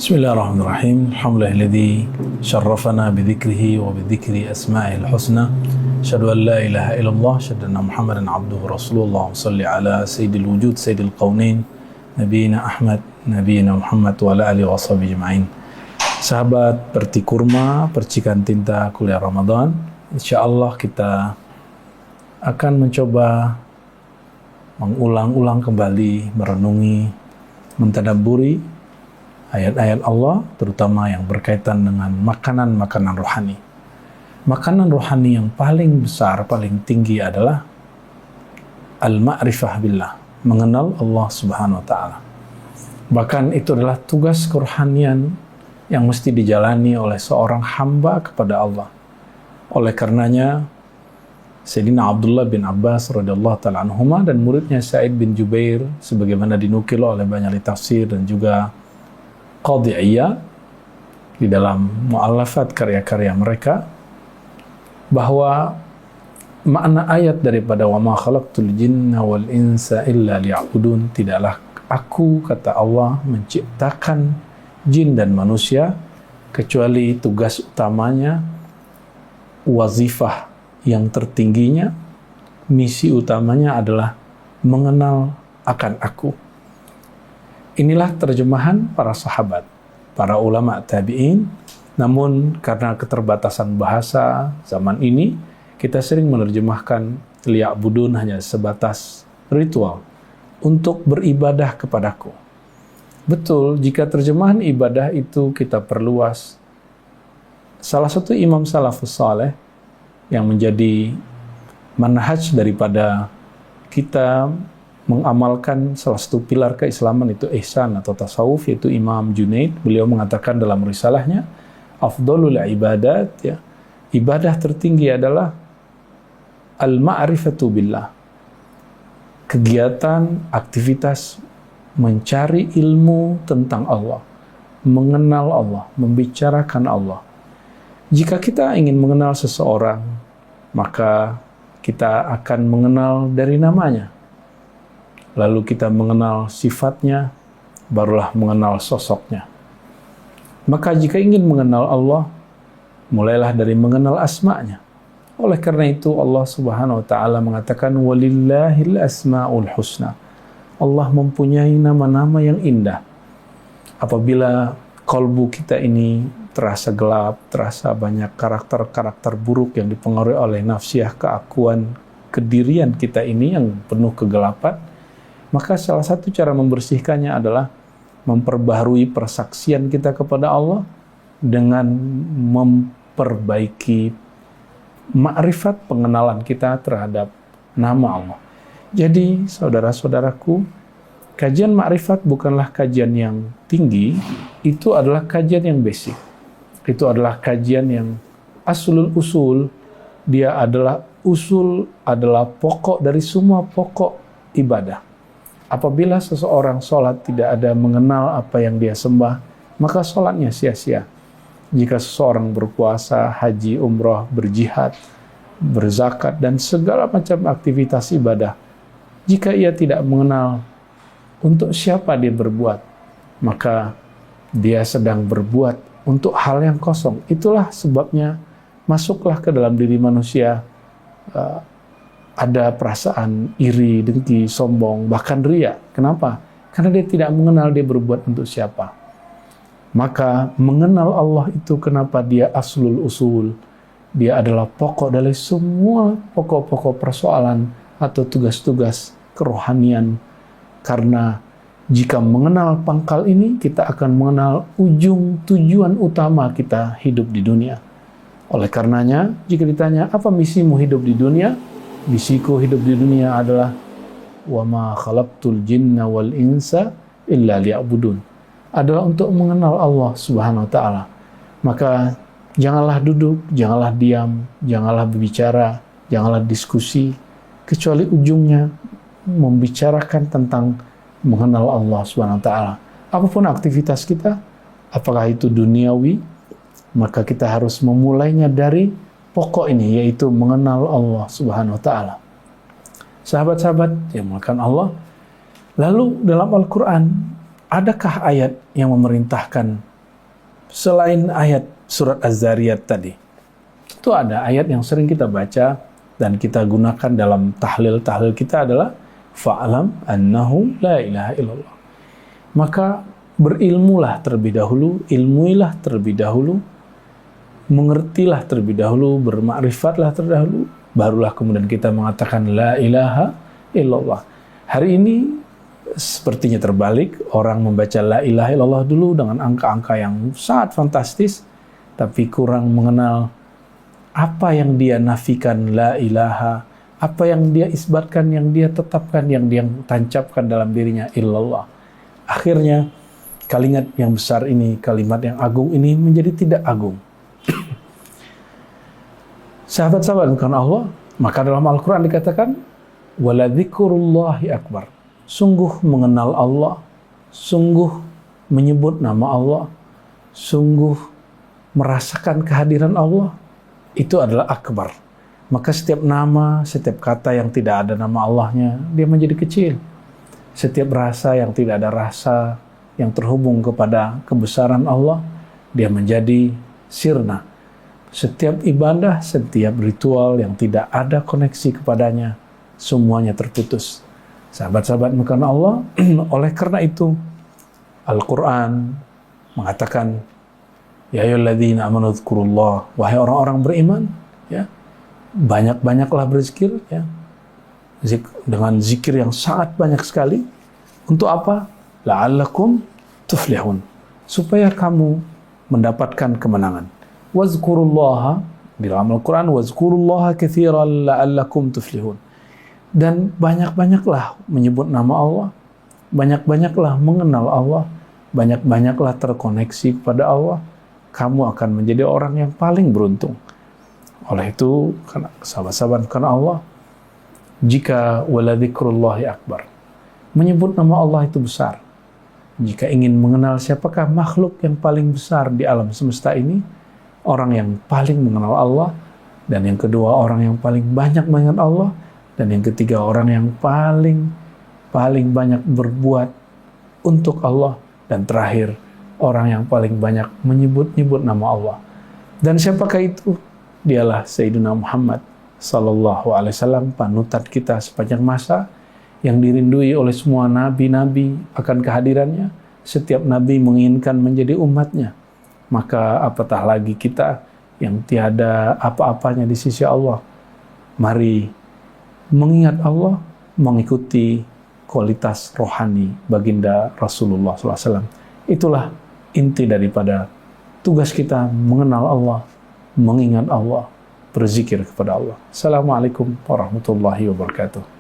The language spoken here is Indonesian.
Bismillahirrahmanirrahim. Alhamdulillahilladzi syarrafana bidzikrihi wa bidzikri asma'il husna. Asyhadu an la ilaha illallah, asyhadu anna Muhammadan abduhu rasulullah. Shalli ala sayyidil wujud, sayyidil qaunain, nabiyina Ahmad, nabiyina Muhammad wa ala alihi washabihi ajma'in. Sahabat Perti Kurma, percikan tinta kuliah Ramadan. Insyaallah kita akan mencoba mengulang-ulang kembali, merenungi, mentadabburi ayat-ayat Allah, terutama yang berkaitan dengan makanan-makanan rohani. Makanan rohani yang paling besar, paling tinggi adalah al-ma'rifah billah, mengenal Allah Subhanahu wa Ta'ala. Bahkan itu adalah tugas kerohanian yang mesti dijalani oleh seorang hamba kepada Allah. Oleh karenanya, Sayyidina Abdullah bin Abbas radhiyallahu ta'ala anhuma dan muridnya Sa'id bin Jubair, sebagaimana dinukil oleh banyak tafsir dan juga Qadhi Iyad di dalam mu'allafat karya-karya mereka, bahwa makna ayat daripada wa ma khalaqtul jinna wal insa illa liya'budun, tidaklah aku, kata Allah, menciptakan jin dan manusia kecuali tugas utamanya, wazifah yang tertingginya, misi utamanya adalah mengenal akan aku. Inilah terjemahan para sahabat, para ulama tabi'in. Namun karena keterbatasan bahasa zaman ini, kita sering menerjemahkan liya'budun hanya sebatas ritual, untuk beribadah kepadaku. Betul, jika terjemahan ibadah itu kita perluas, salah satu imam salafus saleh yang menjadi manhaj daripada kita mengamalkan salah satu pilar keislaman itu ihsan atau tasawuf, yaitu Imam Junaid. Beliau mengatakan dalam risalahnya, afdhalul ibadat, ya, ibadah tertinggi adalah al-ma'rifatu billah, kegiatan, aktivitas mencari ilmu tentang Allah, mengenal Allah, membicarakan Allah. Jika kita ingin mengenal seseorang, maka kita akan mengenal dari namanya. Lalu kita mengenal sifatnya, barulah mengenal sosoknya. Maka jika ingin mengenal Allah, mulailah dari mengenal asma'nya. Oleh karena itu Allah Subhanahu wa Ta'ala mengatakan walillahil asma'ul husna. Allah mempunyai nama-nama yang indah. Apabila kalbu kita ini terasa gelap, terasa banyak karakter-karakter buruk yang dipengaruhi oleh nafsiyah, keakuan, kedirian kita ini yang penuh kegelapan, maka salah satu cara membersihkannya adalah memperbaharui persaksian kita kepada Allah dengan memperbaiki makrifat pengenalan kita terhadap nama Allah. Jadi, saudara-saudaraku, kajian makrifat bukanlah kajian yang tinggi, itu adalah kajian yang basic. Itu adalah kajian yang aslul usul. Dia adalah usul, adalah pokok dari semua pokok ibadah. Apabila seseorang sholat tidak ada mengenal apa yang dia sembah, maka sholatnya sia-sia. Jika seseorang berpuasa, haji, umrah, berjihad, berzakat, dan segala macam aktivitas ibadah, jika ia tidak mengenal untuk siapa dia berbuat, maka dia sedang berbuat untuk hal yang kosong. Itulah sebabnya masuklah ke dalam diri manusia ada perasaan iri, dengki, sombong, bahkan riya. Kenapa? Karena dia tidak mengenal dia berbuat untuk siapa. Maka mengenal Allah itu kenapa dia aslul usul. Dia adalah pokok dari semua pokok-pokok persoalan atau tugas-tugas kerohanian. Karena jika mengenal pangkal ini, kita akan mengenal ujung tujuan utama kita hidup di dunia. Oleh karenanya, jika ditanya, apa misimu hidup di dunia? Misiku hidup di dunia adalah wa ma khalaqtul jinna wal insa illa liya'budun, adalah untuk mengenal Allah Subhanahu wa Ta'ala. Maka janganlah duduk, janganlah diam, janganlah berbicara, janganlah diskusi, kecuali ujungnya membicarakan tentang mengenal Allah Subhanahu wa Ta'ala. Apapun aktivitas kita, apakah itu duniawi, maka kita harus memulainya dari pokok ini, yaitu mengenal Allah Subhanahu wa Ta'ala. Sahabat-sahabat yang melakukan Allah, lalu dalam Al-Quran, adakah ayat yang memerintahkan selain ayat surat Az-Zariyat tadi, itu ada ayat yang sering kita baca dan kita gunakan dalam tahlil-tahlil kita adalah fa'lam annahu la ilaha illallah. Maka berilmulah terlebih dahulu, ilmuilah terlebih dahulu, mengertilah terlebih dahulu, bermakrifatlah terlebih dahulu, barulah kemudian kita mengatakan la ilaha illallah. Hari ini sepertinya terbalik, orang membaca la ilaha illallah dulu dengan angka-angka yang sangat fantastis, tapi kurang mengenal apa yang dia nafikan la ilaha, apa yang dia isbatkan, yang dia tetapkan, yang dia tancapkan dalam dirinya illallah. Akhirnya kalimat yang besar ini, kalimat yang agung ini menjadi tidak agung. Sahabat-sahabat bukan Allah, maka dalam Al-Quran dikatakan waladzikrullahi akbar. Sungguh mengenal Allah, sungguh menyebut nama Allah, sungguh merasakan kehadiran Allah, itu adalah akbar. Maka setiap nama, setiap kata yang tidak ada nama Allahnya, dia menjadi kecil. Setiap rasa yang tidak ada rasa yang terhubung kepada kebesaran Allah, dia menjadi sirna. Setiap ibadah, setiap ritual yang tidak ada koneksi kepadanya, semuanya terputus. Sahabat-sahabat bukan Allah, oleh karena itu Al-Quran mengatakan, ya ayyuhalladzina amanu dzkurullah, wahai orang-orang beriman, ya, banyak-banyaklah berzikir, ya, dengan zikir yang sangat banyak sekali. Untuk apa? La'allakum tuflihun, supaya kamu mendapatkan kemenangan. Wazkurullaha, di dalam Al-Quran, wazkurullaha katsiran la'allakum tuflihun. Dan banyak-banyaklah menyebut nama Allah, banyak-banyaklah mengenal Allah, banyak-banyaklah terkoneksi kepada Allah, kamu akan menjadi orang yang paling beruntung. Oleh itu, sahabat-sahabat karena Allah, jika waladzikrullahi akbar, menyebut nama Allah itu besar. Jika ingin mengenal siapakah makhluk yang paling besar di alam semesta ini, orang yang paling mengenal Allah, dan yang kedua orang yang paling banyak mengenal Allah, dan yang ketiga orang yang paling banyak berbuat untuk Allah, dan terakhir orang yang paling banyak menyebut-nyebut nama Allah. Dan siapakah itu? Dialah Sayyidina Muhammad sallallahu alaihi wasallam, panutan kita sepanjang masa, yang dirindui oleh semua nabi-nabi akan kehadirannya. Setiap nabi menginginkan menjadi umatnya. Maka apatah lagi kita yang tiada apa-apanya di sisi Allah. Mari mengingat Allah, mengikuti kualitas rohani baginda Rasulullah SAW. Itulah inti daripada tugas kita mengenal Allah, mengingat Allah, berzikir kepada Allah. Assalamualaikum warahmatullahi wabarakatuh.